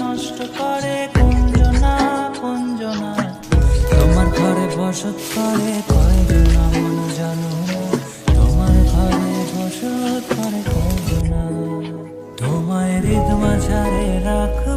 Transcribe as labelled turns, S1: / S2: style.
S1: নষ্ট করে কুঞ্জনা কুঞ্জনা। তোমার ঘরে বসত করে কয়জনা মন জানো, তোমার ঘরে বসত করে কয়জনা। তোমায় হৃদ মাঝারে রাখো